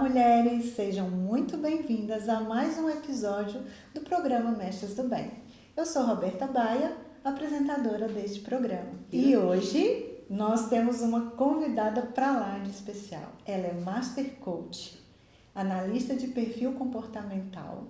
mulheres! Sejam muito bem-vindas a mais um episódio do programa Mestras do Bem. Eu sou Roberta Baia, apresentadora deste programa. E hoje nós temos uma convidada para lá de especial. Ela é Master Coach, analista de perfil comportamental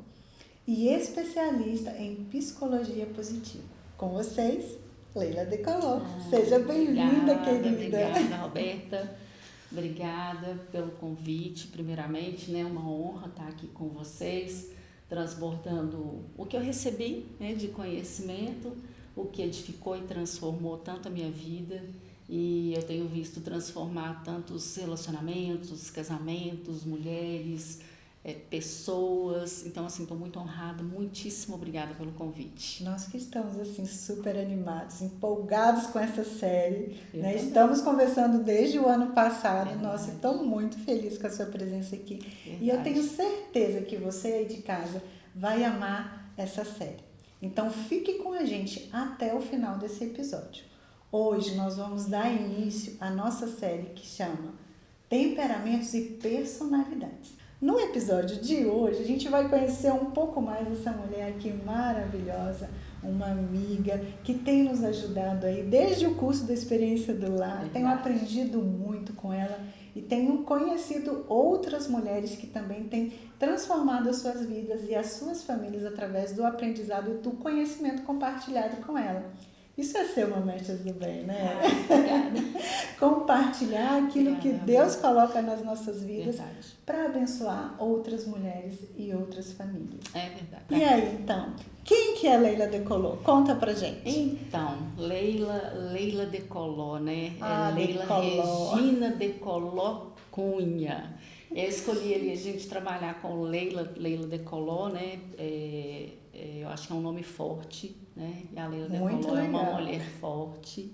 e especialista em psicologia positiva. Com vocês, Leila Decolor. Seja bem-vinda, querida. Obrigada, Roberta. Obrigada pelo convite, primeiramente, né? Uma honra estar aqui com vocês, transbordando o que eu recebi, né, de conhecimento, o que edificou e transformou tanto a minha vida, e eu tenho visto transformar tantos relacionamentos, casamentos, mulheres, pessoas. Então, assim, estou muito honrada, muitíssimo obrigada pelo convite. Nós que estamos, assim, super animados, empolgados com essa série, né? Estamos conversando desde o ano passado. Verdade. Nossa, estou muito feliz com a sua presença aqui. Verdade. E eu tenho certeza que você aí de casa vai amar essa série. Então, fique com a gente até o final desse episódio. Hoje nós vamos dar início à nossa série que chama Temperamentos e Personalidades. No episódio de hoje, a gente vai conhecer um pouco mais dessa mulher aqui maravilhosa, uma amiga que tem nos ajudado aí desde o curso da Experiência do Lar. Tenho aprendido muito com ela e tenho conhecido outras mulheres que também têm transformado as suas vidas e as suas famílias através do aprendizado e do conhecimento compartilhado com ela. Isso é ser uma Mestras do Bem, né? Compartilhar aquilo que Deus coloca nas nossas vidas para abençoar outras mulheres e outras famílias. É verdade. E aí, então, quem que é Leila Decolor? Conta pra gente. Então, Leila Decolor, né? Leila Decolor. Regina Decolor Cunha. Eu escolhi ali a gente trabalhar com Leila Decolor, né? Eu acho que é um nome forte, né? E a Leila Decolor é uma mulher forte,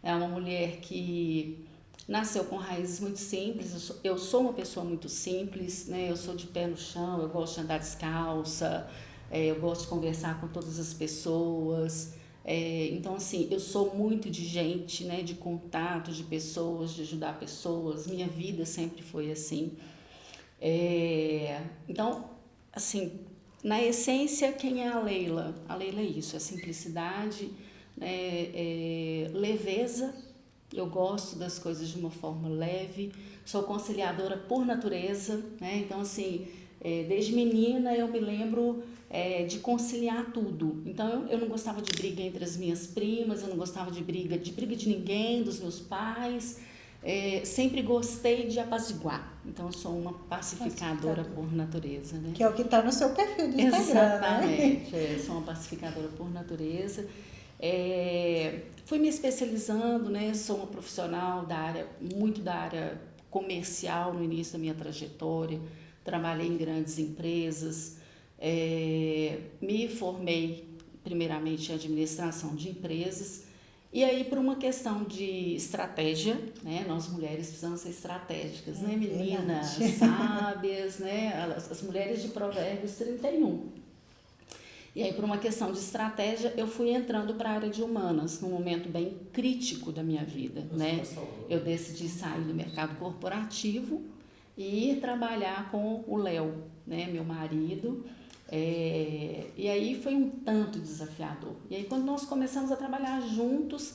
é uma mulher que nasceu com raízes muito simples. Eu sou uma pessoa muito simples, né? Eu sou de pé no chão, eu gosto de andar descalça, eu gosto de conversar com todas as pessoas. Então, assim, eu sou muito de gente, né? De contato, de pessoas, de ajudar pessoas. Minha vida sempre foi assim. Então, assim, na essência, quem é a Leila? A Leila é isso, é simplicidade, leveza. Eu gosto das coisas de uma forma leve, sou conciliadora por natureza, né? Então, assim, desde menina eu me lembro de conciliar tudo. Então, eu não gostava de briga entre as minhas primas, eu não gostava de briga de ninguém, dos meus pais. Sempre gostei de apaziguar. Então, eu sou uma pacificadora por natureza, né? Que é o que está no seu perfil do Instagram, exatamente, né? Sou uma pacificadora por natureza. Fui me especializando, né? Sou uma profissional muito da área comercial no início da minha trajetória. Trabalhei em grandes empresas. Me formei primeiramente em administração de empresas. E aí, por uma questão de estratégia, né? Nós mulheres precisamos ser estratégicas, né, meninas? Sábias, né? As mulheres de Provérbios 31. E aí, por uma questão de estratégia, eu fui entrando para a área de humanas, num momento bem crítico da minha vida, né? Eu decidi sair do mercado corporativo e ir trabalhar com o Léo, né? Meu marido. E aí foi um tanto desafiador. E aí quando nós começamos a trabalhar juntos,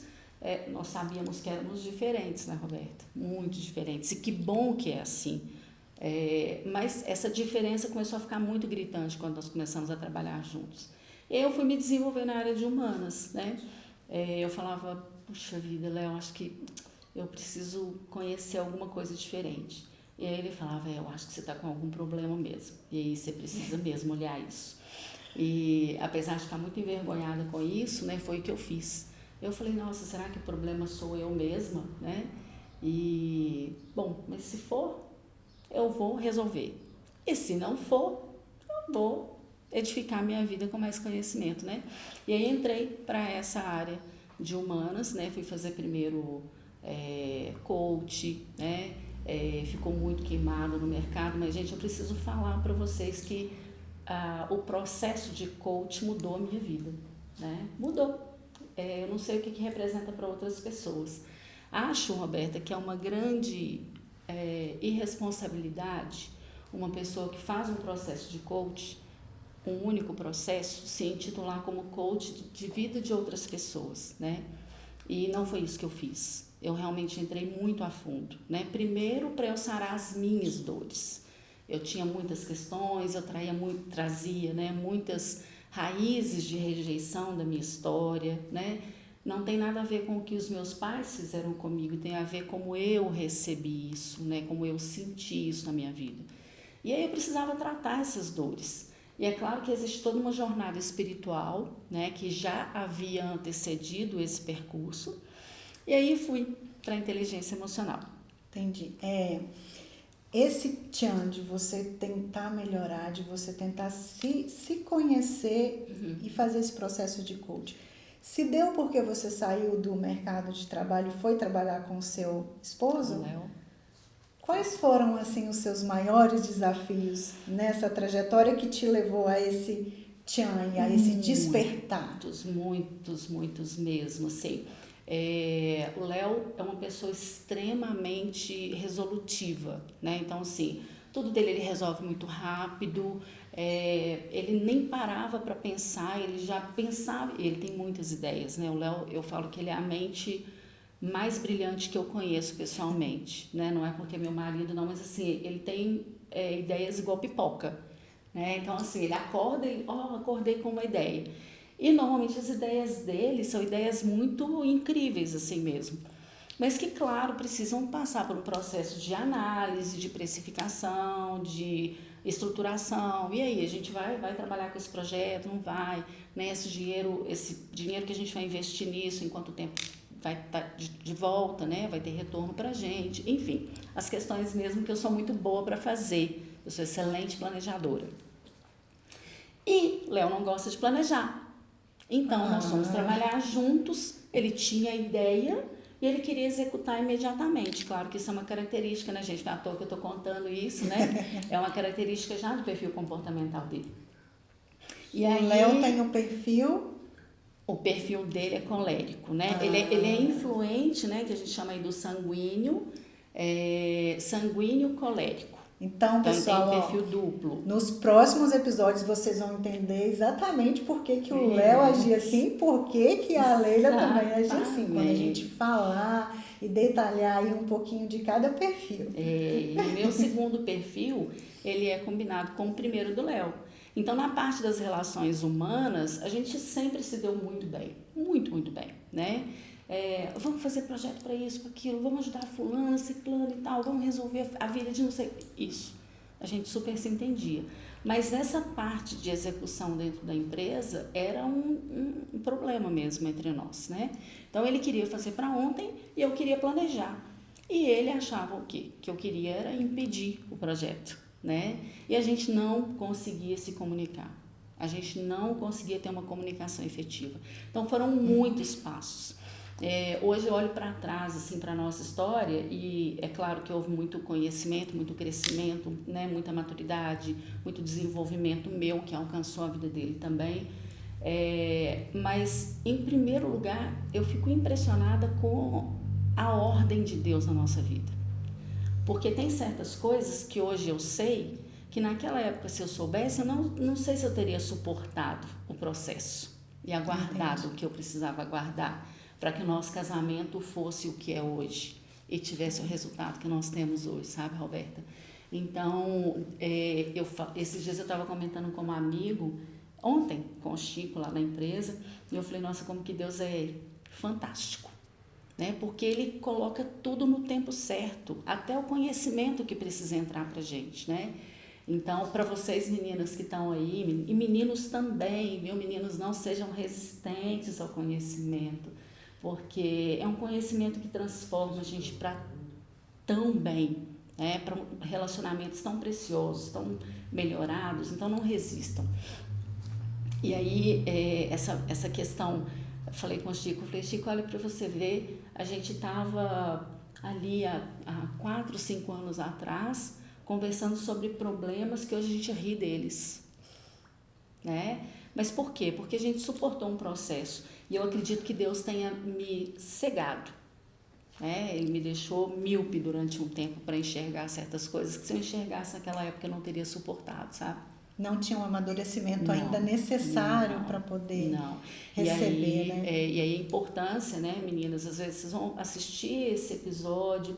nós sabíamos que éramos diferentes, né, Roberta? Muito diferentes. E que bom que é assim. Mas essa diferença começou a ficar muito gritante quando nós começamos a trabalhar juntos. E eu fui me desenvolver na área de humanas, né? Eu falava, puxa vida, Léo, acho que eu preciso conhecer alguma coisa diferente. E aí ele falava, eu acho que você está com algum problema mesmo. E aí você precisa mesmo olhar isso. E apesar de ficar muito envergonhada com isso, né, foi o que eu fiz. Eu falei, nossa, será que o problema sou eu mesma, né? E, bom, mas se for, eu vou resolver. E se não for, eu vou edificar minha vida com mais conhecimento, né? E aí entrei para essa área de humanas, né? Fui fazer primeiro coach, né? Ficou muito queimado no mercado, mas, gente, eu preciso falar para vocês que o processo de coach mudou a minha vida, né? Mudou. Eu não sei o que representa para outras pessoas. Acho, Roberta, que é uma grande irresponsabilidade uma pessoa que faz um processo de coach, um único processo, se intitular como coach de vida de outras pessoas, né? E não foi isso que eu fiz. Eu realmente entrei muito a fundo, né? Primeiro, para eu sarar as minhas dores. Eu tinha muitas questões, eu trazia, né, muitas raízes de rejeição da minha história, né? Não tem nada a ver com o que os meus pais fizeram comigo, tem a ver como eu recebi isso, né? Como eu senti isso na minha vida. E aí eu precisava tratar essas dores. E é claro que existe toda uma jornada espiritual, né, que já havia antecedido esse percurso. E aí fui para a inteligência emocional. Entendi. Esse tchan de você tentar melhorar, de você tentar se conhecer e fazer esse processo de coach, se deu porque você saiu do mercado de trabalho e foi trabalhar com o seu esposo? Com o Léo. Quais foram, assim, os seus maiores desafios nessa trajetória que te levou a esse tchan, a esse despertar? Muitos mesmo, assim. O Léo é uma pessoa extremamente resolutiva, né? Então, assim, tudo dele ele resolve muito rápido, ele nem parava para pensar, ele já pensava, ele tem muitas ideias, né? O Léo, eu falo que ele é a mente mais brilhante que eu conheço pessoalmente, né? Não é porque é meu marido, não, mas assim, ele tem ideias igual pipoca, né? Então, assim, ele acorda e, acordei com uma ideia. E normalmente as ideias dele são ideias muito incríveis, assim mesmo. Mas que, claro, precisam passar por um processo de análise, de precificação, de estruturação. E aí, a gente vai trabalhar com esse projeto, não vai, né? Esse dinheiro que a gente vai investir nisso, em quanto tempo vai estar de volta, né? Vai ter retorno pra gente. Enfim, as questões mesmo que eu sou muito boa para fazer. Eu sou excelente planejadora. E Léo não gosta de planejar. Então, nós fomos trabalhar juntos, ele tinha a ideia e ele queria executar imediatamente. Claro que isso é uma característica, né, gente? Não é à toa que eu estou contando isso, né? É uma característica já do perfil comportamental dele. E aí, o Léo tem um perfil... O perfil dele é colérico, né? Ele é influente, né? Que a gente chama aí do sanguíneo, sanguíneo colérico. Então, pessoal, tem perfil duplo. Nos próximos episódios vocês vão entender exatamente por que o Léo agia assim, por que a Leila também agia assim. Quando a gente falar e detalhar aí um pouquinho de cada perfil. E o meu segundo perfil, ele é combinado com o primeiro do Léo. Então, na parte das relações humanas, a gente sempre se deu muito bem, muito bem, né? Vamos fazer projeto para isso, para aquilo, vamos ajudar fulano, ciclano e tal, vamos resolver a vida de não sei... Isso, a gente super se entendia. Mas essa parte de execução dentro da empresa era um problema mesmo entre nós, né? Então, ele queria fazer para ontem e eu queria planejar. E ele achava o quê? Que eu queria era impedir o projeto, né? E a gente não conseguia se comunicar. A gente não conseguia ter uma comunicação efetiva. Então, foram muitos passos. Hoje eu olho para trás, assim, para a nossa história e é claro que houve muito conhecimento, muito crescimento, né? Muita maturidade, muito desenvolvimento meu que alcançou a vida dele também. Mas, em primeiro lugar, eu fico impressionada com a ordem de Deus na nossa vida. Porque tem certas coisas que hoje eu sei que naquela época, se eu soubesse, eu não sei se eu teria suportado o processo e aguardado o que eu precisava aguardar para que o nosso casamento fosse o que é hoje e tivesse o resultado que nós temos hoje, sabe, Roberta? Então, esses dias eu estava comentando com um amigo, ontem, com o Chico lá na empresa, e eu falei, nossa, como que Deus é fantástico, né? Porque Ele coloca tudo no tempo certo, até o conhecimento que precisa entrar para a gente, né? Então, para vocês meninas que estão aí, e meninos também, viu? Meninos, não sejam resistentes ao conhecimento, porque é um conhecimento que transforma a gente para tão bem, né? Para relacionamentos tão preciosos, tão melhorados, então não resistam. E aí, essa questão, eu falei com o Chico, olha, para você ver, a gente estava ali há 4, 5 anos atrás, conversando sobre problemas que hoje a gente ri deles, né? Mas por quê? Porque a gente suportou um processo. E eu acredito que Deus tenha me cegado né? Ele me deixou míope durante um tempo para enxergar certas coisas que se eu enxergasse naquela época eu não teria suportado, sabe? Não tinha um amadurecimento Não, ainda necessário não, para poder não. receber, né? E aí a importância, né, meninas, às vezes vocês vão assistir esse episódio,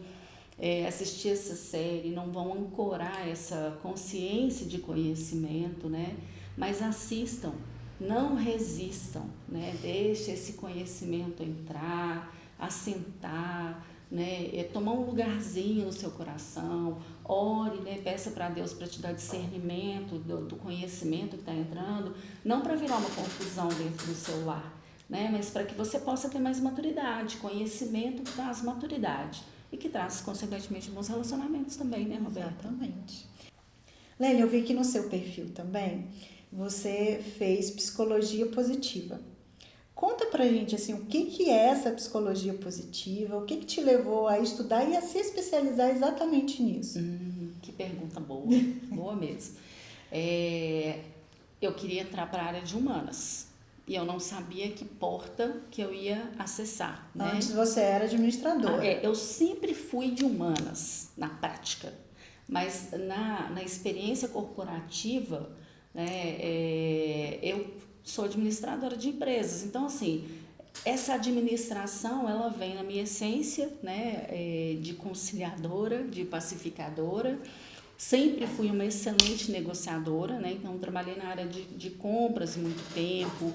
assistir essa série, não vão ancorar essa consciência de conhecimento, né? Mas assistam, não resistam, né? Deixe esse conhecimento entrar, assentar, né? Tomar um lugarzinho no seu coração, ore, né? Peça para Deus para te dar discernimento do conhecimento que está entrando, não para virar uma confusão dentro do seu lar, né? Mas para que você possa ter mais maturidade. Conhecimento que traz maturidade e que traz, consequentemente, bons relacionamentos também, né, Roberta? Exatamente. Lélia, eu vi que no seu perfil também você fez psicologia positiva. Conta pra gente assim, o que é essa psicologia positiva, o que te levou a estudar e a se especializar exatamente nisso? Que pergunta boa, boa mesmo. Eu queria entrar para a área de humanas e eu não sabia que porta que eu ia acessar, né? Antes você era administradora. Eu sempre fui de humanas na prática, mas na experiência corporativa, né, eu sou administradora de empresas, então assim, essa administração ela vem na minha essência, né, de conciliadora, de pacificadora. Sempre fui uma excelente negociadora, né, então trabalhei na área de compras muito tempo,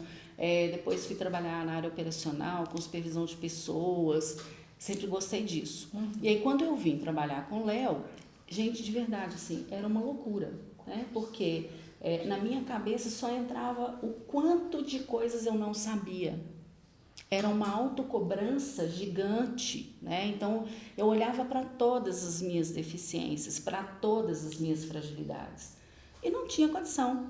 depois fui trabalhar na área operacional, com supervisão de pessoas, sempre gostei disso. E aí quando eu vim trabalhar com o Léo, gente, de verdade, assim, era uma loucura, né, porque na minha cabeça só entrava o quanto de coisas eu não sabia. Era uma autocobrança gigante, né? Então, eu olhava para todas as minhas deficiências, para todas as minhas fragilidades. E não tinha condição.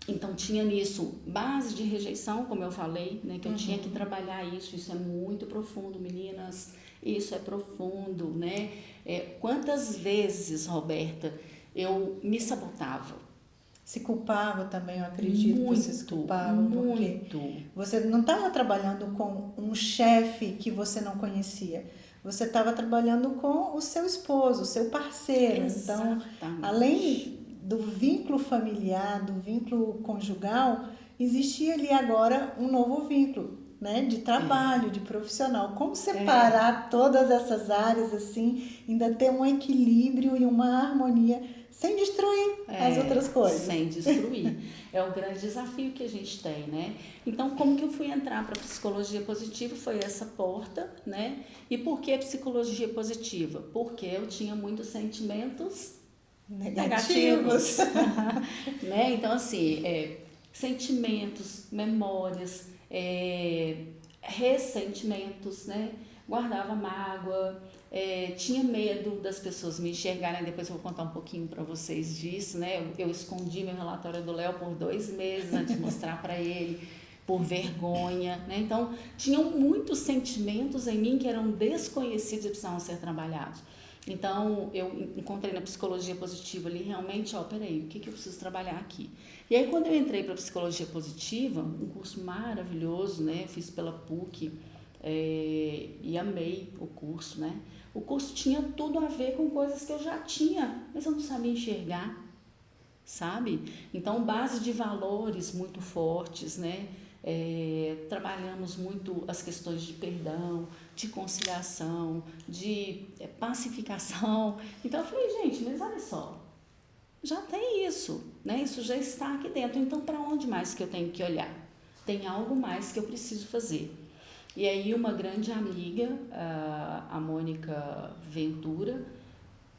Então, tinha nisso base de rejeição, como eu falei, né? Que eu tinha que trabalhar isso. Isso é muito profundo, meninas. Isso é profundo, né? Quantas vezes, Roberta, eu me sabotava? Se culpava também, eu acredito que você se culpava, porque você não estava trabalhando com um chefe que você não conhecia, você estava trabalhando com o seu esposo, o seu parceiro. Exatamente. Então, além do vínculo familiar, do vínculo conjugal, existia ali agora um novo vínculo, né, de trabalho, de profissional. Como separar todas essas áreas assim, ainda ter um equilíbrio e uma harmonia sem destruir as outras coisas. Sem destruir. É o grande desafio que a gente tem, né? Então, como que eu fui entrar para a psicologia positiva? Foi essa porta, né? E por que psicologia positiva? Porque eu tinha muitos sentimentos negativos. Né? Então, assim, sentimentos, memórias, ressentimentos, né? Guardava mágoa, tinha medo das pessoas me enxergarem. Depois eu vou contar um pouquinho para vocês disso, né? Eu escondi meu relatório do Léo por 2 meses antes de mostrar para ele, por vergonha, né? Então, tinham muitos sentimentos em mim que eram desconhecidos e precisavam ser trabalhados. Então, eu encontrei na psicologia positiva ali, realmente, peraí, o que eu preciso trabalhar aqui? E aí, quando eu entrei para a psicologia positiva, um curso maravilhoso, né? Fiz pela PUC, e amei o curso, né? O curso tinha tudo a ver com coisas que eu já tinha, mas eu não sabia enxergar, sabe? Então, base de valores muito fortes, né? Trabalhamos muito as questões de perdão, de conciliação, de pacificação. Então, eu falei, gente, mas olha só, já tem isso, né? Isso já está aqui dentro. Então, para onde mais que eu tenho que olhar? Tem algo mais que eu preciso fazer. E aí uma grande amiga, a Mônica Ventura,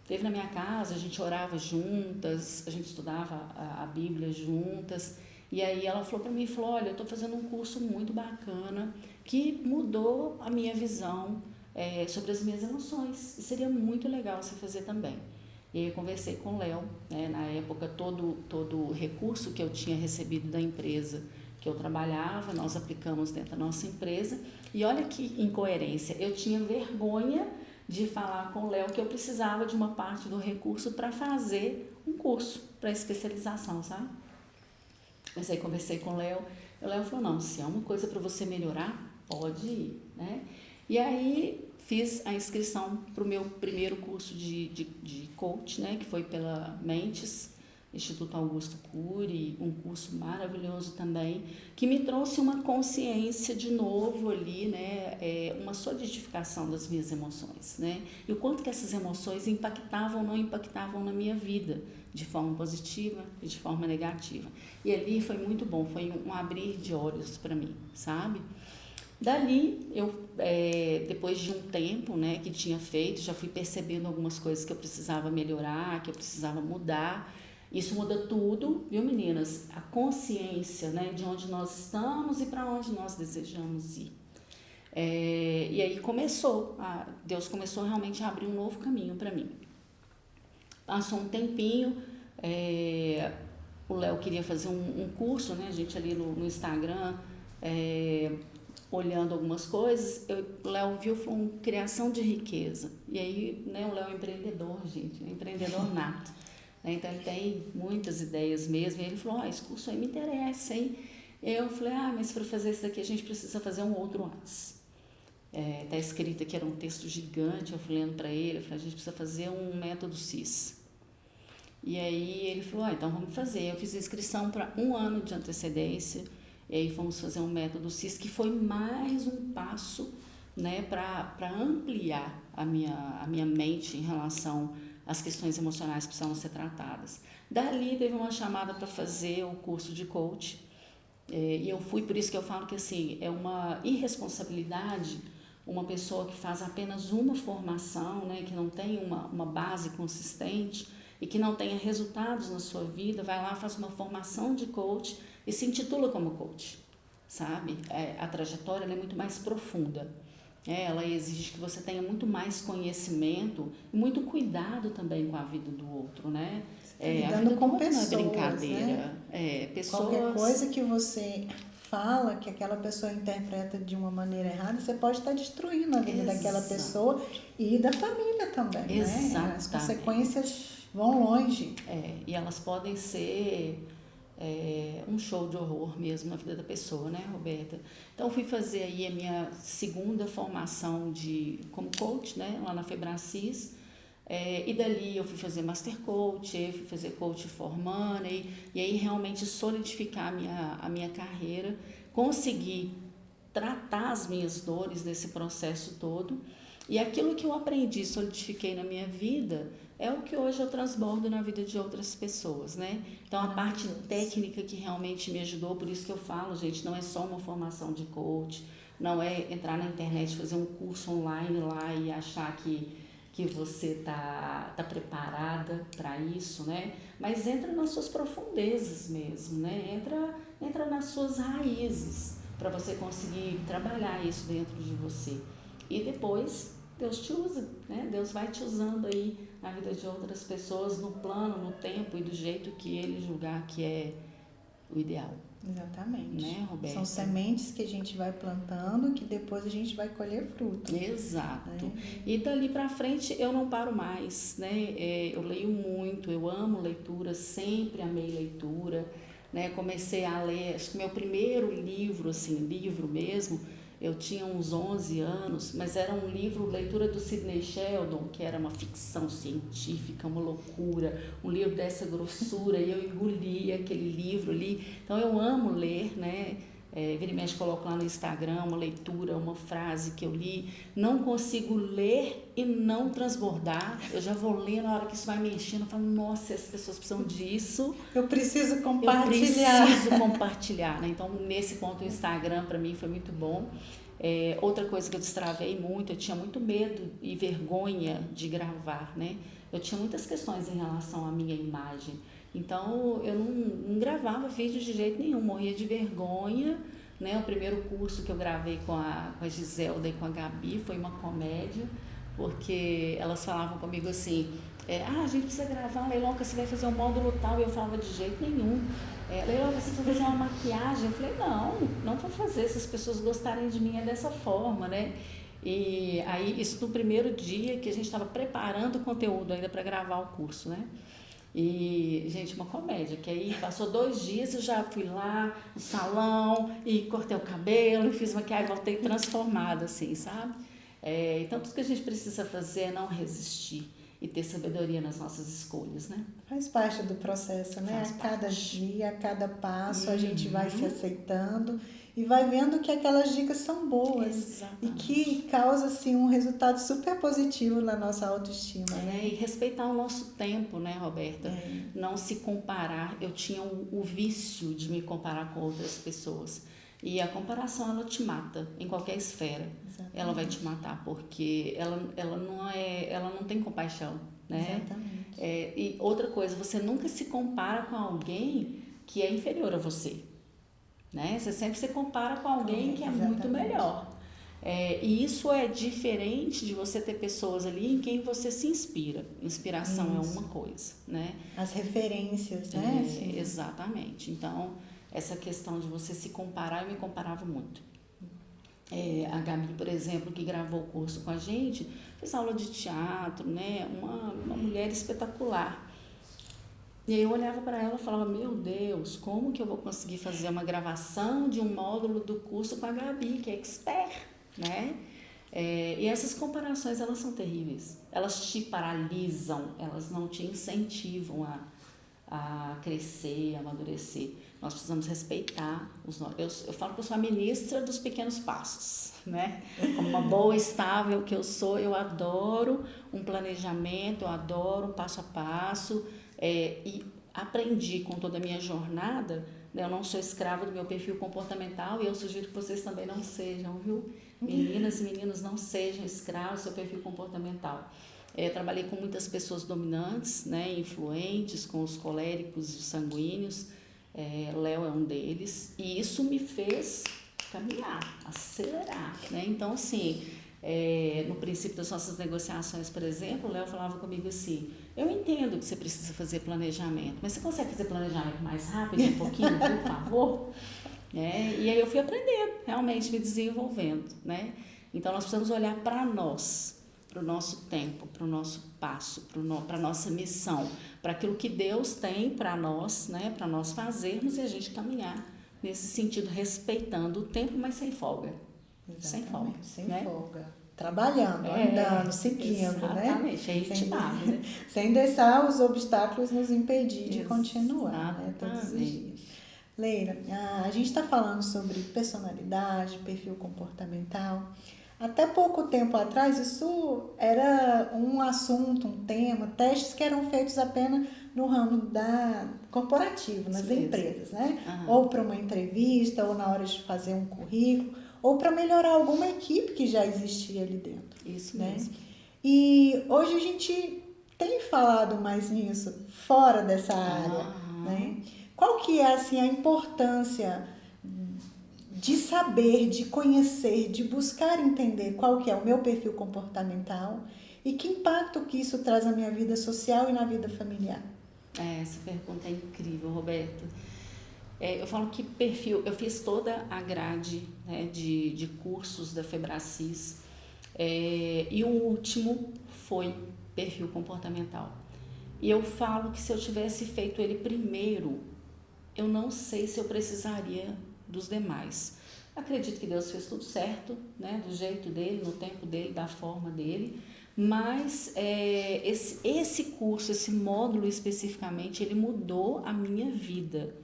esteve na minha casa, a gente orava juntas, a gente estudava a Bíblia juntas. E aí ela falou para mim, olha, eu estou fazendo um curso muito bacana que mudou a minha visão sobre as minhas emoções. E seria muito legal você fazer também. E aí eu conversei com o Léo, né, na época todo o recurso que eu tinha recebido da empresa que eu trabalhava, nós aplicamos dentro da nossa empresa. E olha que incoerência, eu tinha vergonha de falar com o Léo que eu precisava de uma parte do recurso para fazer um curso para especialização, sabe? Mas aí conversei com o Léo falou, não, se é uma coisa para você melhorar, pode ir, né? E aí fiz a inscrição para o meu primeiro curso de coach, né, que foi pela Mentes, Instituto Augusto Cury, um curso maravilhoso também, que me trouxe uma consciência de novo ali, né, uma solidificação das minhas emoções, né, e o quanto que essas emoções impactavam ou não impactavam na minha vida, de forma positiva e de forma negativa. E ali foi muito bom, foi um abrir de olhos para mim, sabe? Dali, eu, depois de um tempo, né, que tinha feito, já fui percebendo algumas coisas que eu precisava melhorar, que eu precisava mudar. Isso muda tudo, viu, meninas? A consciência, né, de onde nós estamos e para onde nós desejamos ir. E aí Deus começou realmente a abrir um novo caminho para mim. Passou um tempinho, o Léo queria fazer um curso, né, a gente ali no Instagram, olhando algumas coisas, o Léo viu, foi criação de riqueza. E aí, né, o Léo é empreendedor, gente, é empreendedor nato. Então, ele tem muitas ideias mesmo. E ele falou, esse curso aí me interessa, hein? Eu falei, mas para fazer isso daqui a gente precisa fazer um outro antes. Tá escrito aqui, era um texto gigante, eu fui lendo para ele, eu falei, a gente precisa fazer um método CIS. E aí ele falou, então vamos fazer. Eu fiz a inscrição para 1 ano de antecedência, e aí fomos fazer um método CIS, que foi mais um passo, né, para ampliar a minha mente em relação às questões emocionais que precisavam ser tratadas. Dali teve uma chamada para fazer o curso de coach, e eu fui, por isso que eu falo que assim, é uma irresponsabilidade uma pessoa que faz apenas uma formação, né, que não tem uma base consistente e que não tenha resultados na sua vida, vai lá, faz uma formação de coach e se intitula como coach, sabe? A trajetória ela é muito mais profunda. Ela exige que você tenha muito mais conhecimento e muito cuidado também com a vida do outro, né? Lidando a vida com do outro pessoas, não é brincadeira. Né? Pessoas... Qualquer coisa que você fala, que aquela pessoa interpreta de uma maneira errada, você pode estar destruindo a vida daquela pessoa e da família também, Exatamente. Né? As consequências vão longe. E elas podem ser um show de horror mesmo na vida da pessoa, né, Roberta? Então, fui fazer aí a minha segunda formação como coach, né, lá na Febracis, e dali eu fui fazer Master Coach, fui fazer Coach for Money, e aí realmente solidificar a minha carreira, conseguir tratar as minhas dores nesse processo todo, e aquilo que eu aprendi, solidifiquei na minha vida, é o que hoje eu transbordo na vida de outras pessoas, né? Então, a parte técnica que realmente me ajudou, por isso que eu falo, gente, não é só uma formação de coach, não é entrar na internet, fazer um curso online lá e achar que você tá preparada para isso, né? Mas entra nas suas profundezas mesmo, né? Entra nas suas raízes para você conseguir trabalhar isso dentro de você. E depois Deus te usa, né? Deus vai te usando aí na vida de outras pessoas, no plano, no tempo e do jeito que Ele julgar que é o ideal. Exatamente. Né, Roberta? São sementes que a gente vai plantando, que depois a gente vai colher fruto. Exato. E dali para frente eu não paro mais, né? Eu leio muito, eu amo leitura, sempre amei leitura, né? Comecei a ler, acho que meu primeiro livro, assim, livro mesmo, eu tinha uns 11 anos, mas era um livro, leitura do Sidney Sheldon, que era uma ficção científica, uma loucura, um livro dessa grossura, e eu engoli aquele livro ali. Então, eu amo ler, né? Vira e mexe, coloco lá no Instagram uma leitura, uma frase que eu li. Não consigo ler e não transbordar. Eu já vou ler na hora que isso vai me enchendo. Eu falo, nossa, as pessoas precisam disso. Eu preciso compartilhar. Eu preciso compartilhar, né? Então, nesse ponto, o Instagram para mim foi muito bom. Outra coisa que eu destravei muito, eu tinha muito medo e vergonha de gravar, né? Eu tinha muitas questões em relação à minha imagem. Então, eu não gravava vídeo de jeito nenhum, morria de vergonha, né? O primeiro curso que eu gravei com a Giselda e com a Gabi foi uma comédia, porque elas falavam comigo assim, a gente precisa gravar, Leiloca, você vai fazer um módulo tal, e eu falava de jeito nenhum. Leiloca, você vai fazer uma maquiagem? Eu falei, não vou fazer, se as pessoas gostarem de mim é dessa forma, né? E aí, isso no primeiro dia que a gente estava preparando o conteúdo ainda para gravar o curso, né? E, gente, uma comédia, que aí passou 2 dias, eu já fui lá no salão e cortei o cabelo, fiz maquiagem, voltei transformada, assim, sabe? Então, tudo que a gente precisa fazer é não resistir e ter sabedoria nas nossas escolhas, né? Faz parte do processo, né? Faz A cada parte. dia, a cada passo, a gente vai se aceitando e vai vendo que aquelas dicas são boas. Exatamente. E que causa, assim, um resultado super positivo na nossa autoestima, né? E respeitar o nosso tempo, né, Roberta? Não se comparar. Eu tinha o vício de me comparar com outras pessoas. E a comparação, ela te mata em qualquer esfera. Exatamente. Ela vai te matar, porque ela não tem compaixão, né? Exatamente. E outra coisa, você nunca se compara com alguém que é inferior a você, né? Você sempre se compara com alguém que é muito melhor. E isso é diferente de você ter pessoas ali em quem você se inspira. Inspiração é uma coisa, né? As referências, né? Exatamente. Então, essa questão de você se comparar, eu me comparava muito. A Gabi, por exemplo, que gravou o curso com a gente, fez aula de teatro, né? Uma mulher espetacular. E aí eu olhava para ela e falava, meu Deus, como que eu vou conseguir fazer uma gravação de um módulo do curso com a Gabi, que é expert, né? E essas comparações, elas são terríveis. Elas te paralisam, elas não te incentivam a crescer, a amadurecer. Nós precisamos respeitar eu falo que eu sou a ministra dos pequenos passos, né? Como uma boa estável que eu sou, eu adoro um planejamento, eu adoro um passo a passo, e aprendi com toda a minha jornada, né? Eu não sou escrava do meu perfil comportamental e eu sugiro que vocês também não sejam, viu? Meninas e meninos, não sejam escravos do seu perfil comportamental. Trabalhei com muitas pessoas dominantes, né, influentes, com os coléricos e os sanguíneos. Léo é um deles. E isso me fez caminhar, acelerar, né? Então, assim, no princípio das nossas negociações, por exemplo, o Léo falava comigo assim, eu entendo que você precisa fazer planejamento, mas você consegue fazer planejamento mais rápido, um pouquinho, por favor? E aí eu fui aprendendo, realmente me desenvolvendo, né? Então, nós precisamos olhar para nós, para o nosso tempo, para o nosso passo, para a nossa missão, para aquilo que Deus tem para nós, né, para nós fazermos e a gente caminhar nesse sentido, respeitando o tempo, mas sem folga. Exatamente, sem né? folga. Trabalhando, andando, seguindo, exatamente, né? ritmado, né? Sem deixar os obstáculos nos impedir de continuar, né, todos os dias. Leila, a gente está falando sobre personalidade, perfil comportamental. Até pouco tempo atrás, isso era um assunto, um tema, testes que eram feitos apenas no ramo corporativo, nas empresas, né? Ou para uma entrevista, ou na hora de fazer um currículo, ou para melhorar alguma equipe que já existia ali dentro. Isso né? mesmo. E hoje a gente tem falado mais nisso, fora dessa área, né? Qual que é, assim, a importância de saber, de conhecer, de buscar entender qual que é o meu perfil comportamental e que impacto que isso traz na minha vida social e na vida familiar? Essa pergunta é incrível, Roberta. Eu falo que perfil, eu fiz toda a grade, né, de cursos da Febracis, e o último foi perfil comportamental. E eu falo que se eu tivesse feito ele primeiro, eu não sei se eu precisaria dos demais. Acredito que Deus fez tudo certo, né, do jeito dele, no tempo dele, da forma dele, mas esse curso, esse módulo especificamente, ele mudou a minha vida,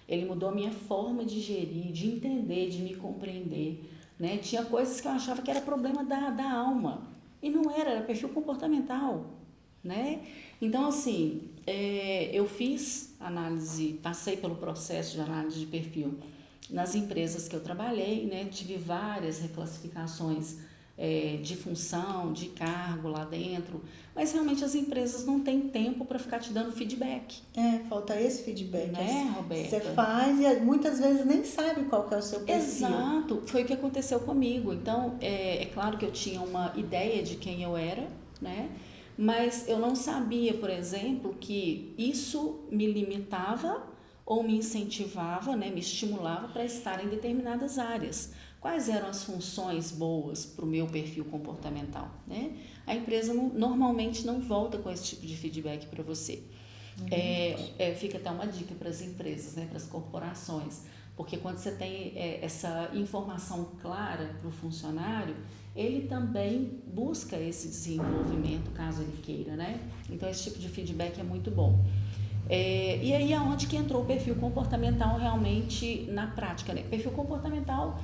ele mudou a minha forma de gerir, de entender, de me compreender, né? Tinha coisas que eu achava que era problema da alma, e não era perfil comportamental, né? Então, assim, eu fiz análise, passei pelo processo de análise de perfil nas empresas que eu trabalhei, né? Tive várias reclassificações de função, de cargo lá dentro, mas realmente as empresas não têm tempo para ficar te dando feedback. Falta esse feedback. Né, Roberta? Você faz e muitas vezes nem sabe qual que é o seu perfil. Exato, foi o que aconteceu comigo. Então, é claro que eu tinha uma ideia de quem eu era, né? Mas eu não sabia, por exemplo, que isso me limitava ou me incentivava, né, me estimulava para estar em determinadas áreas. Quais eram as funções boas para o meu perfil comportamental, né? A empresa normalmente não volta com esse tipo de feedback para você. Fica até uma dica para as empresas, né, para as corporações, porque quando você tem essa informação clara para o funcionário, ele também busca esse desenvolvimento, caso ele queira, né? Então, esse tipo de feedback é muito bom. E aí é onde que entrou o perfil comportamental realmente na prática, né? Perfil comportamental,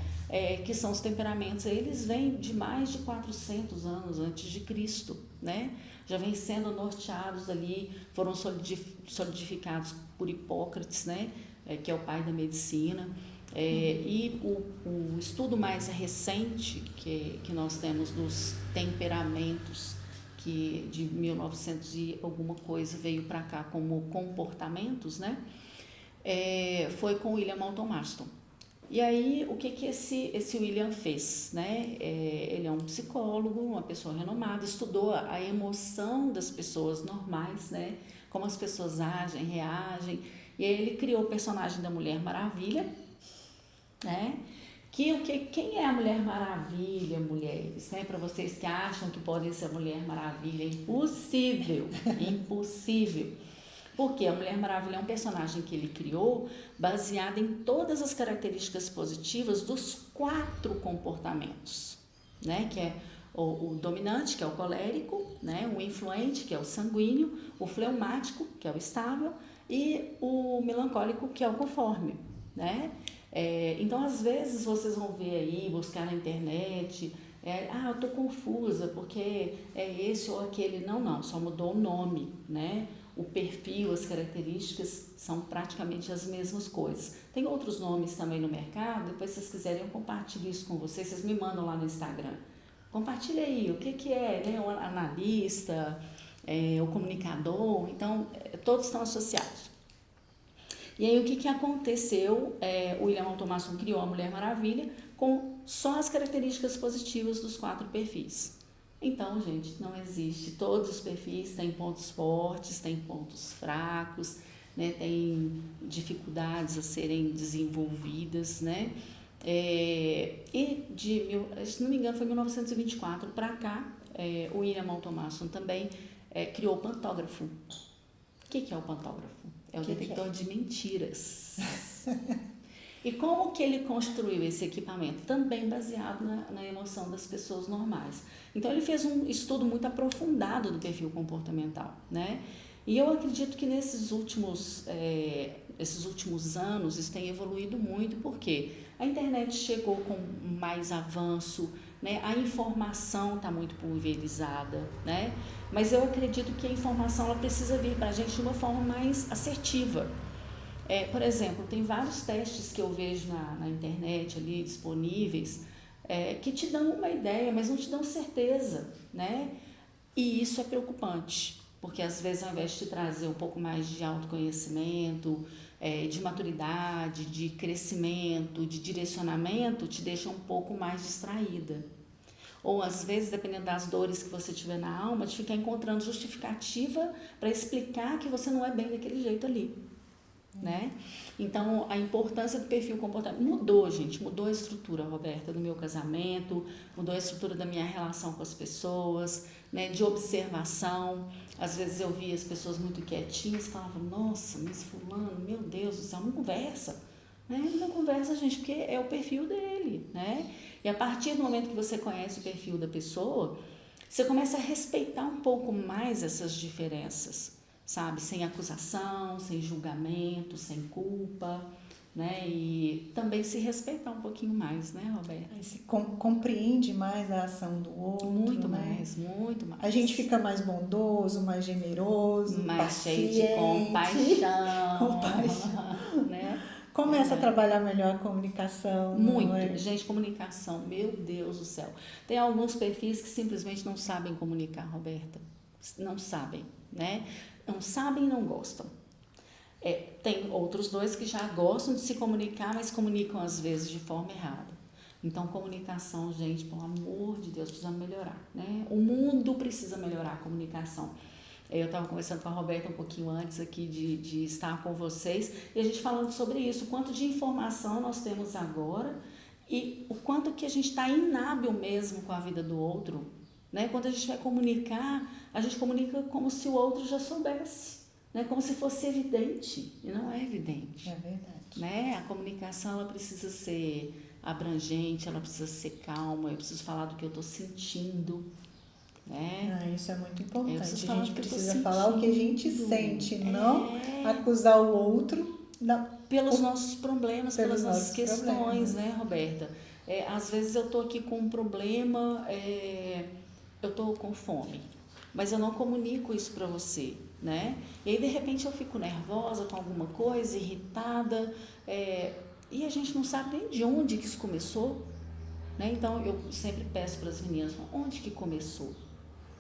que são os temperamentos, eles vêm de mais de 400 anos antes de Cristo, né? Já vêm sendo norteados ali, foram solidificados por Hipócrates, né? Que é o pai da medicina. E o estudo mais recente que nós temos dos temperamentos, que de 1900 e alguma coisa veio para cá como comportamentos, né? Foi com William Moulton Marston. E aí, o que esse William fez, né? Ele é um psicólogo, uma pessoa renomada, estudou a emoção das pessoas normais, né? Como as pessoas agem, reagem. E aí ele criou o personagem da Mulher Maravilha, né? Quem é a Mulher Maravilha, mulheres? Né? Para vocês que acham que podem ser a Mulher Maravilha, impossível, impossível. Porque a Mulher Maravilha é um personagem que ele criou baseado em todas as características positivas dos 4 comportamentos, né? Que é o dominante, que é o colérico, né? O influente, que é o sanguíneo, o fleumático, que é o estável, e o melancólico, que é o conforme, né? Então, às vezes, vocês vão ver aí, buscar na internet, eu tô confusa, porque é esse ou aquele. Não, só mudou o nome, né? O perfil, as características são praticamente as mesmas coisas. Tem outros nomes também no mercado, depois se vocês quiserem eu compartilho isso com vocês me mandam lá no Instagram. Compartilha aí, o que é, né? O analista, o comunicador, então, todos estão associados. E aí, o que aconteceu? O William Moulton Marston criou a Mulher Maravilha com só as características positivas dos 4 perfis. Então, gente, não existe. Todos os perfis têm pontos fortes, têm pontos fracos, né? Tem dificuldades a serem desenvolvidas, né? Se não me engano, foi 1924 para cá, o William Moulton Marston também criou o pantógrafo. O que é o pantógrafo? É o detector de mentiras. E como que ele construiu esse equipamento? Também baseado na emoção das pessoas normais. Então, ele fez um estudo muito aprofundado do perfil comportamental, né? E eu acredito que nesses últimos anos isso tem evoluído muito, porque a internet chegou com mais avanço, né? A informação está muito pulverizada, né? Mas eu acredito que a informação ela precisa vir para a gente de uma forma mais assertiva. Por exemplo, tem vários testes que eu vejo na internet ali disponíveis que te dão uma ideia, mas não te dão certeza, né? E isso é preocupante, porque às vezes ao invés de te trazer um pouco mais de autoconhecimento, de maturidade, de crescimento, de direcionamento, te deixa um pouco mais distraída. Ou às vezes, dependendo das dores que você tiver na alma, de ficar encontrando justificativa para explicar que você não é bem daquele jeito ali. Né? Então, a importância do perfil comportamental mudou, gente, mudou a estrutura, Roberta, do meu casamento, mudou a estrutura da minha relação com as pessoas, né, de observação. Às vezes eu via as pessoas muito quietinhas e falavam, nossa, mas fulano, meu Deus do céu, não conversa, né? Não conversa, gente, porque é o perfil dele, né? E a partir do momento que você conhece o perfil da pessoa, você começa a respeitar um pouco mais essas diferenças, sabe? Sem acusação, sem julgamento, sem culpa, né? E também se respeitar um pouquinho mais, né, Roberta? Aí se compreende mais a ação do outro, muito né? mais, muito mais. A gente fica mais bondoso, mais generoso, mais cheio de compaixão, né? Começa a trabalhar melhor a comunicação. Muito. Não é? Gente, comunicação, meu Deus do céu. Tem alguns perfis que simplesmente não sabem comunicar, Roberta. Não sabem, né? Não sabem e não gostam. Tem outros 2 que já gostam de se comunicar, mas comunicam às vezes de forma errada. Então, comunicação, gente, pelo amor de Deus, precisa melhorar, né? O mundo precisa melhorar a comunicação. Eu estava conversando com a Roberta um pouquinho antes aqui de estar com vocês, e a gente falando sobre isso, o quanto de informação nós temos agora e o quanto que a gente está inábil mesmo com a vida do outro, né? Quando a gente vai comunicar, a gente comunica como se o outro já soubesse, né? Como se fosse evidente, e não é evidente. É verdade. Né? A comunicação ela precisa ser abrangente, ela precisa ser calma, eu preciso falar do que eu estou sentindo, né? Isso é muito importante. A falar gente do que eu tô precisa falar o que a gente sentindo. sente, não acusar o outro pelos nossos problemas, pelas nossas questões, problemas. né, Roberta? Às vezes eu tô aqui com um problema, eu tô com fome, mas eu não comunico isso para você, né? E aí, de repente, eu fico nervosa com alguma coisa, irritada, e a gente não sabe nem de onde que isso começou, né? Então, eu sempre peço para as meninas, onde que começou?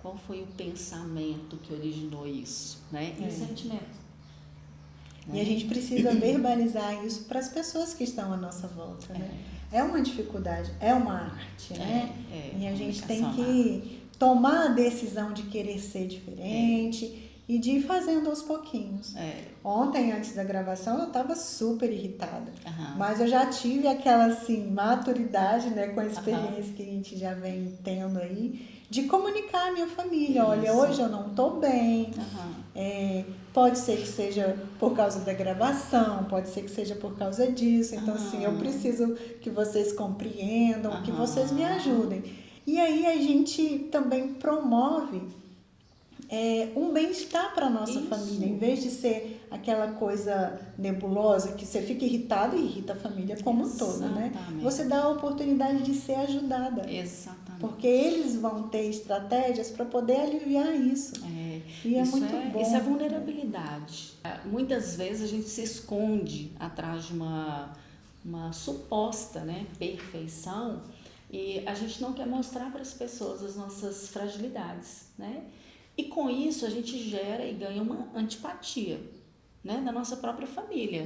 Qual foi o pensamento que originou isso, né? E o sentimento. E a gente precisa verbalizar isso para as pessoas que estão à nossa volta, né? É uma dificuldade, é uma arte, né? E a gente tem que tomar a decisão de querer ser diferente e de ir fazendo aos pouquinhos. Ontem, antes da gravação, eu estava super irritada. Mas eu já tive aquela, assim, maturidade, né? Com a experiência que a gente já vem tendo aí, de comunicar à minha família. Olha, hoje eu não estou bem. Pode ser que seja por causa da gravação, pode ser que seja por causa disso. Então, assim, eu preciso que vocês compreendam, que vocês me ajudem. E aí a gente também promove um bem-estar para a nossa família. Em vez de ser aquela coisa nebulosa que você fica irritado e irrita a família como um todo, né? Você dá a oportunidade de ser ajudada. Exatamente. Porque eles vão ter estratégias para poder aliviar isso. E é muito bom. Isso é vulnerabilidade. Muitas vezes a gente se esconde atrás de uma suposta, né, perfeição, e a gente não quer mostrar para as pessoas as nossas fragilidades, né? E com isso a gente gera e ganha uma antipatia, né, da nossa própria família,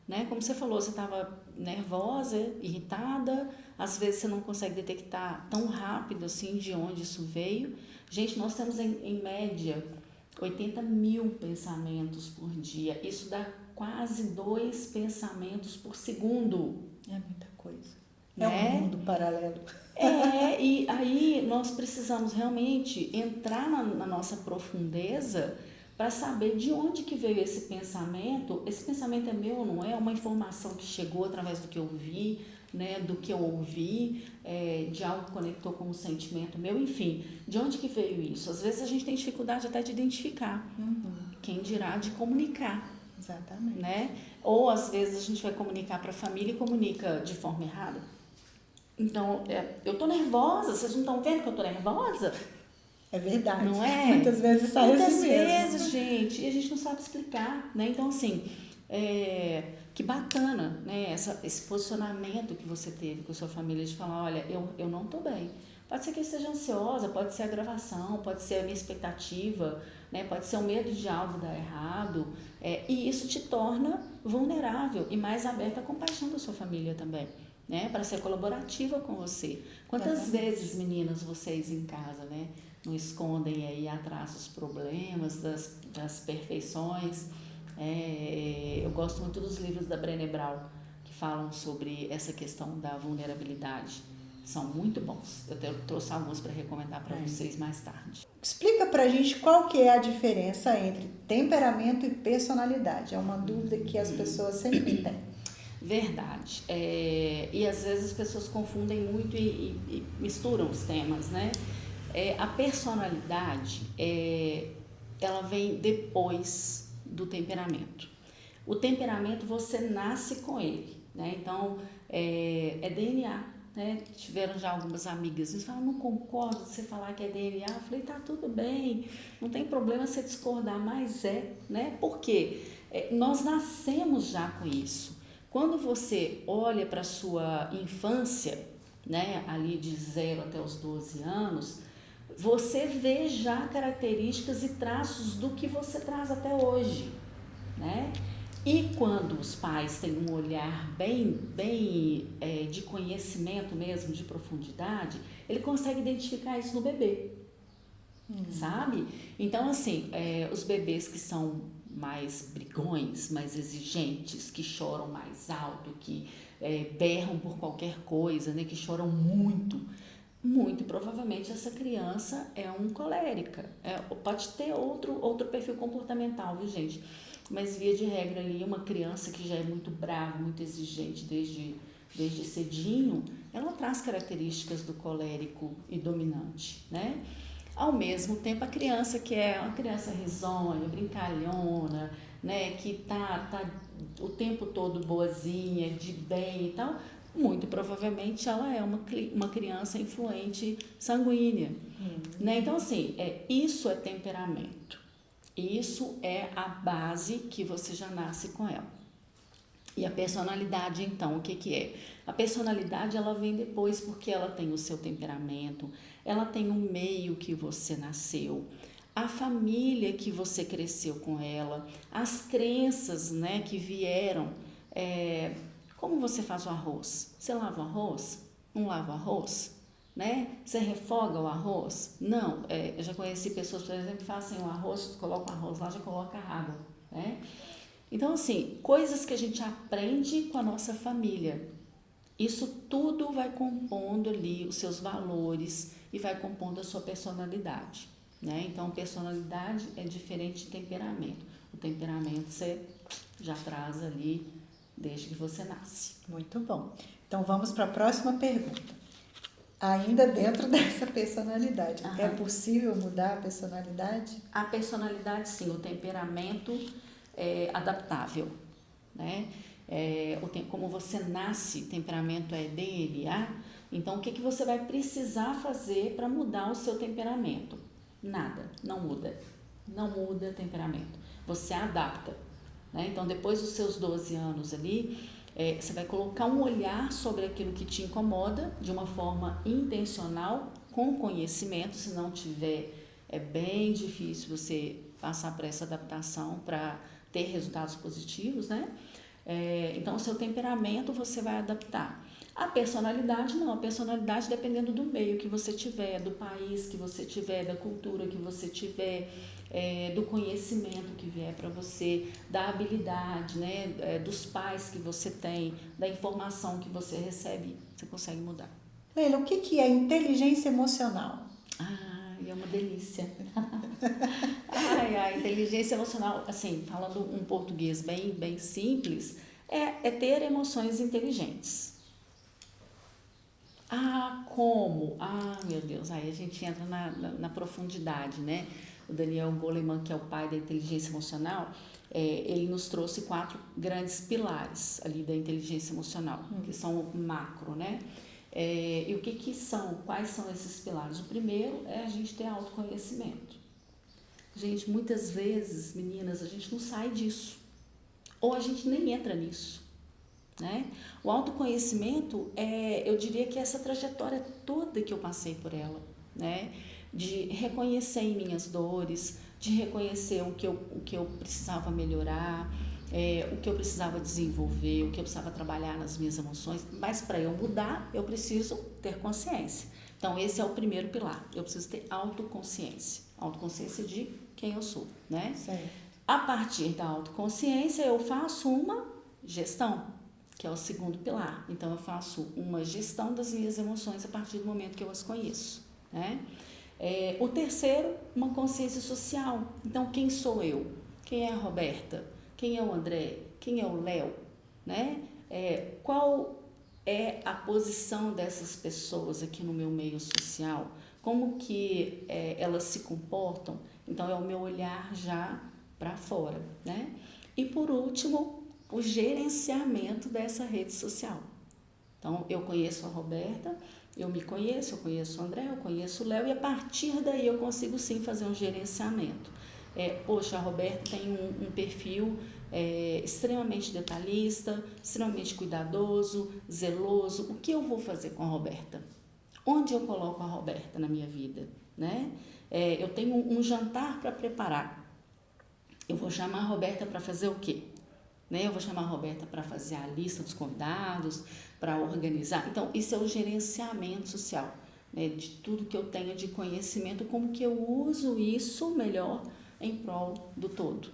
né? Como você falou, você estava nervosa, irritada, às vezes você não consegue detectar tão rápido assim de onde isso veio. Gente, nós temos em média 80 mil pensamentos por dia. Isso dá quase 2 pensamentos por segundo. É muita coisa. É um mundo paralelo. E aí nós precisamos realmente entrar na nossa profundeza para saber de onde que veio esse pensamento. Esse pensamento é meu ou não é? É uma informação que chegou através do que eu vi, né, do que eu ouvi, de algo que conectou com um sentimento meu, enfim, de onde que veio isso? Às vezes a gente tem dificuldade até de identificar, quem dirá de comunicar. Exatamente. Né? Ou às vezes a gente vai comunicar para a família e comunica de forma errada. Então, eu tô nervosa, vocês não estão vendo que eu tô nervosa? É verdade. Não é? Muitas vezes sai assim mesmo. Muitas vezes, gente, e a gente não sabe explicar, né? Então, assim, que bacana, né? Esse posicionamento que você teve com a sua família de falar, olha, eu não tô bem. Pode ser que eu esteja ansiosa, pode ser a gravação, pode ser a minha expectativa, né? Pode ser o medo de algo dar errado, e isso te torna vulnerável e mais aberta à compaixão da sua família também, né? Para ser colaborativa com você. Quantas vezes, meninas, vocês em casa, né, não escondem aí atrás dos problemas, das perfeições? Eu gosto muito dos livros da Brené Brown, que falam sobre essa questão da vulnerabilidade. São muito bons. Eu trouxe alguns para recomendar para vocês mais tarde. Explica pra gente qual que é a diferença entre temperamento e personalidade. É uma dúvida que as pessoas sempre têm. Verdade. E às vezes as pessoas confundem muito e misturam os temas, né? A personalidade, ela vem depois do temperamento. O temperamento você nasce com ele, né? Então, é DNA. Né? Tiveram já algumas amigas que falam, não concordo de você falar que é DNA. Eu falei, tá tudo bem, não tem problema você discordar, mas né? Por quê? Nós nascemos já com isso. Quando você olha para a sua infância, né, ali de 0 até os 12 anos, você vê já características e traços do que você traz até hoje, né? E quando os pais têm um olhar bem de conhecimento mesmo, de profundidade, ele consegue identificar isso no bebê, sabe? Então, assim, os bebês que são mais brigões, mais exigentes, que choram mais alto, que berram por qualquer coisa, né? Que choram muito, muito provavelmente essa criança é um colérica. Pode ter outro perfil comportamental, viu, gente? Mas, via de regra, ali, uma criança que já é muito brava, muito exigente desde desde cedinho, ela traz características do colérico e dominante, né? Ao mesmo tempo, a criança que é uma criança risonha, brincalhona, né, que tá o tempo todo boazinha, de bem e tal, muito provavelmente ela é uma criança influente sanguínea, né? Então, assim, isso é temperamento. Isso é a base que você já nasce com ela. E a personalidade, então, o que que é? A personalidade, ela vem depois porque ela tem o seu temperamento, ela tem o meio que você nasceu, a família que você cresceu com ela, as crenças, né, que vieram. Como você faz o arroz? Você lava o arroz? Não lava o arroz? Né? Você refoga o arroz? Não. Eu já conheci pessoas, por exemplo, que fazem o arroz, colocam o arroz lá, já coloca água, né? Então, assim, coisas que a gente aprende com a nossa família. Isso tudo vai compondo ali os seus valores e vai compondo a sua personalidade, né? Então, personalidade é diferente de temperamento. O temperamento você já traz ali desde que você nasce. Muito bom. Então, vamos para a próxima pergunta. Ainda dentro dessa personalidade, é possível mudar a personalidade? A personalidade, sim. O temperamento é adaptável, né? Como você nasce, temperamento é DNA. Então, o que você vai precisar fazer para mudar o seu temperamento? Nada, não muda. Não muda temperamento. Você adapta, né? Então, depois dos seus 12 anos ali, você vai colocar um olhar sobre aquilo que te incomoda de uma forma intencional, com conhecimento. Se não tiver, é bem difícil você passar por essa adaptação para ter resultados positivos, né? Então, o seu temperamento você vai adaptar. A personalidade não, a personalidade dependendo do meio que você tiver, do país que você tiver, da cultura que você tiver, do conhecimento que vier para você, da habilidade, né, dos pais que você tem, da informação que você recebe, você consegue mudar. Leila, o que é inteligência emocional? É uma delícia. A inteligência emocional, assim, falando um português bem simples, é ter emoções inteligentes. Como? Meu Deus, aí a gente entra na profundidade, né? O Daniel Goleman, que é o pai da inteligência emocional, ele nos trouxe 4 grandes pilares ali da inteligência emocional, que são macro, né? E o que são? Quais são esses pilares? O primeiro é a gente ter autoconhecimento. Gente, muitas vezes, meninas, a gente não sai disso. Ou a gente nem entra nisso, né? O autoconhecimento, eu diria que essa trajetória toda que eu passei por ela, né? De reconhecer em minhas dores, de reconhecer o que eu precisava melhorar, o que eu precisava desenvolver, o que eu precisava trabalhar nas minhas emoções. Mas para eu mudar, eu preciso ter consciência. Então, esse é o primeiro pilar. Eu preciso ter autoconsciência. Autoconsciência de quem eu sou, né? Certo. A partir da autoconsciência, eu faço uma gestão, que é o segundo pilar. Então, eu faço uma gestão das minhas emoções a partir do momento que eu as conheço, né? O terceiro, uma consciência social. Então, quem sou eu? Quem é a Roberta? Quem é o André? Quem é o Léo? Né? Qual é a posição dessas pessoas aqui no meu meio social? Como que elas se comportam? Então, é o meu olhar já para fora, né? E, por último, o gerenciamento dessa rede social. Então, eu conheço a Roberta, eu me conheço, eu conheço o André, eu conheço o Léo, e a partir daí eu consigo sim fazer um gerenciamento. Poxa, a Roberta tem um perfil extremamente detalhista, extremamente cuidadoso, zeloso. O que eu vou fazer com a Roberta? Onde eu coloco a Roberta na minha vida, né? Eu tenho um jantar para preparar. Eu vou chamar a Roberta para fazer o quê? Né? Eu vou chamar a Roberta para fazer a lista dos convidados, para organizar. Então, isso é o gerenciamento social, né? De tudo que eu tenho de conhecimento, como que eu uso isso melhor em prol do todo.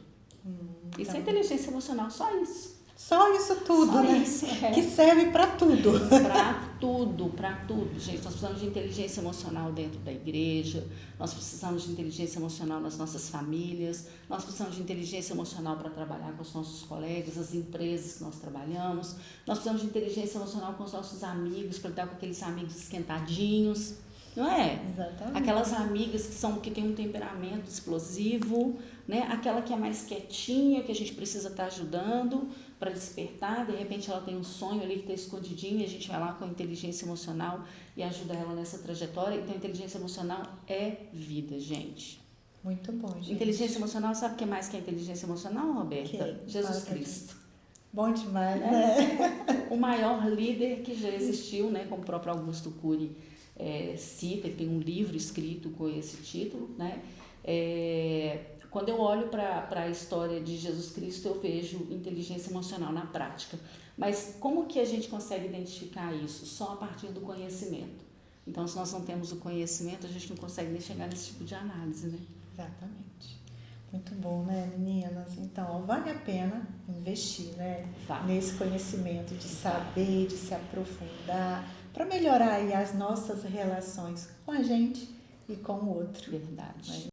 Isso é inteligência emocional, só isso. Só isso tudo, Só né? isso, Que serve para tudo. Para tudo, gente. Nós precisamos de inteligência emocional dentro da igreja, nós precisamos de inteligência emocional nas nossas famílias, nós precisamos de inteligência emocional para trabalhar com os nossos colegas, as empresas que nós trabalhamos, nós precisamos de inteligência emocional com os nossos amigos, para lidar com aqueles amigos esquentadinhos, não é? Exatamente. Aquelas amigas que têm um temperamento explosivo, né? Aquela que é mais quietinha, que a gente precisa estar ajudando para despertar, de repente ela tem um sonho ali que está escondidinho e a gente vai lá com a inteligência emocional e ajuda ela nessa trajetória. Então, inteligência emocional é vida, gente. Muito bom, gente. Inteligência emocional, sabe o que mais que é inteligência emocional, Roberta? Jesus Cristo. Bom demais, né? O maior líder que já existiu, né? Como o próprio Augusto Cury cita, ele tem um livro escrito com esse título, né? Quando eu olho para a história de Jesus Cristo, eu vejo inteligência emocional na prática. Mas como que a gente consegue identificar isso? Só a partir do conhecimento. Então, se nós não temos o conhecimento, a gente não consegue nem chegar nesse tipo de análise, né? Exatamente. Muito bom, né, meninas? Então, ó, vale a pena investir, né? Nesse conhecimento, de saber, de se aprofundar, para melhorar aí as nossas relações com a gente e com o outro. Verdade. Né?